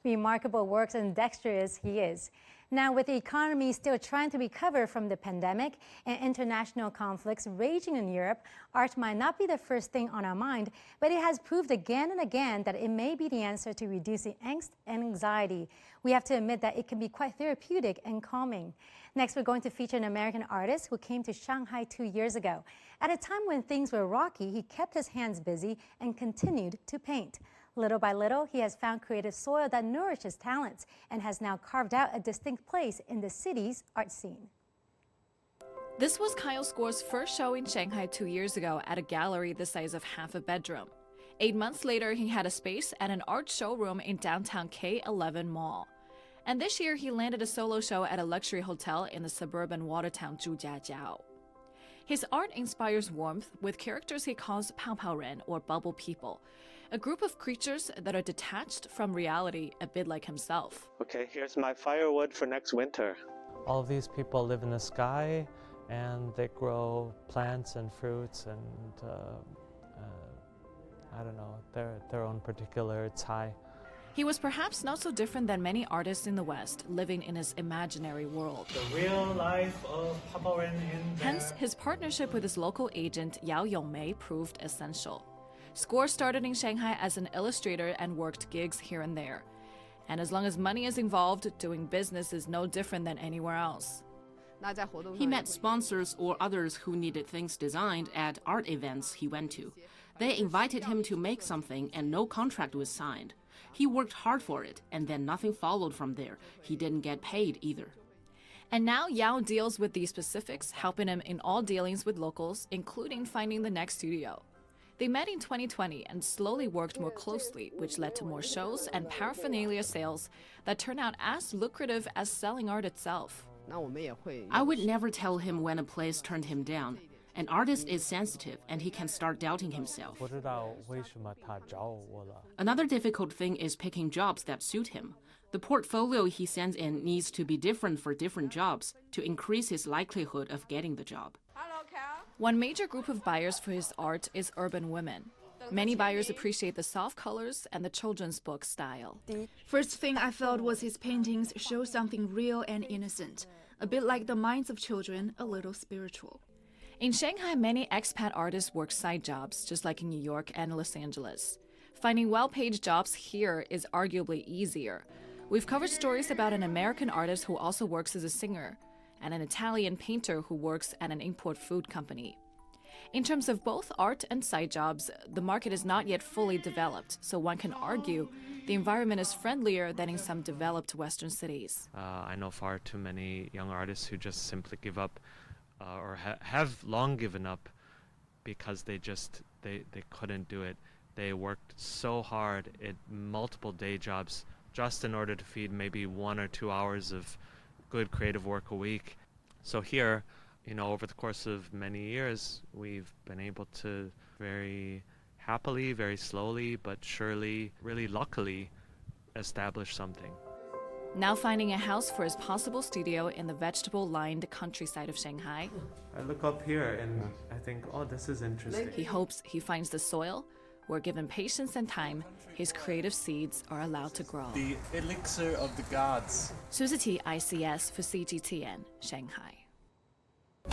Remarkable works and dexterous he is. Now, with the economy still trying to recover from the pandemic and international conflicts raging in Europe, art might not be the first thing on our mind, but it has proved again and again that it may be the answer to reducing angst and anxiety. We have to admit that it can be quite therapeutic and calming. Next, we're going to feature an American artist who came to Shanghai 2 years ago. At a time when things were rocky, he kept his hands busy and continued to paint. Little by little, he has found creative soil that nourishes talents and has now carved out a distinct place in the city's art scene. This was Kyle Score's first show in Shanghai 2 years ago at a gallery the size of half a bedroom. 8 months later, he had a space at an art showroom in downtown K11 Mall. And this year, he landed a solo show at a luxury hotel in the suburban Watertown Zhujiajiao. His art inspires warmth with characters he calls Pao Pao Ren, or bubble people, a group of creatures that are detached from reality, a bit like himself. Okay, here's my firewood for next winter. All of these people live in the sky, and they grow plants and fruits and I don't know, their own particular cai. He was perhaps not so different than many artists in the West, living in his imaginary world. The real life of Papa Ren in there. Hence, his partnership with his local agent Yao Yongmei proved essential. Score started in Shanghai as an illustrator and worked gigs here and there. And as long as money is involved, doing business is no different than anywhere else. He met sponsors or others who needed things designed at art events he went to. They invited him to make something and no contract was signed. He worked hard for it, and then nothing followed from there. He didn't get paid either. And now Yao deals with these specifics, helping him in all dealings with locals, including finding the next studio. They met in 2020 and slowly worked more closely, which led to more shows and paraphernalia sales that turn out as lucrative as selling art itself. I would never tell him when a place turned him down. An artist is sensitive, and he can start doubting himself. Another difficult thing is picking jobs that suit him. The portfolio he sends in needs to be different for different jobs to increase his likelihood of getting the job. One major group of buyers for his art is urban women. Many buyers appreciate the soft colors and the children's book style. First thing I felt was his paintings show something real and innocent, a bit like the minds of children, a little spiritual. In Shanghai, many expat artists work side jobs, just like in New York and Los Angeles. Finding well-paid jobs here is arguably easier. We've covered stories about an American artist who also works as a singer, and an Italian painter who works at an import food company. In terms of both art and side jobs, the market is not yet fully developed, so one can argue the environment is friendlier than in some developed Western cities. I know far too many young artists who just simply give up or have long given up because they couldn't do it. They worked so hard at multiple day jobs just in order to feed maybe 1 or 2 hours of good creative work a week. So here, over the course of many years, we've been able to very happily, very slowly, but surely, really luckily, establish something. Now finding a house for his possible studio in the vegetable-lined countryside of Shanghai. I look up here and I think, oh, this is interesting. He hopes he finds the soil where, given patience and time, his creative seeds are allowed to grow. The elixir of the gods. Susie T, ICS for CGTN, Shanghai.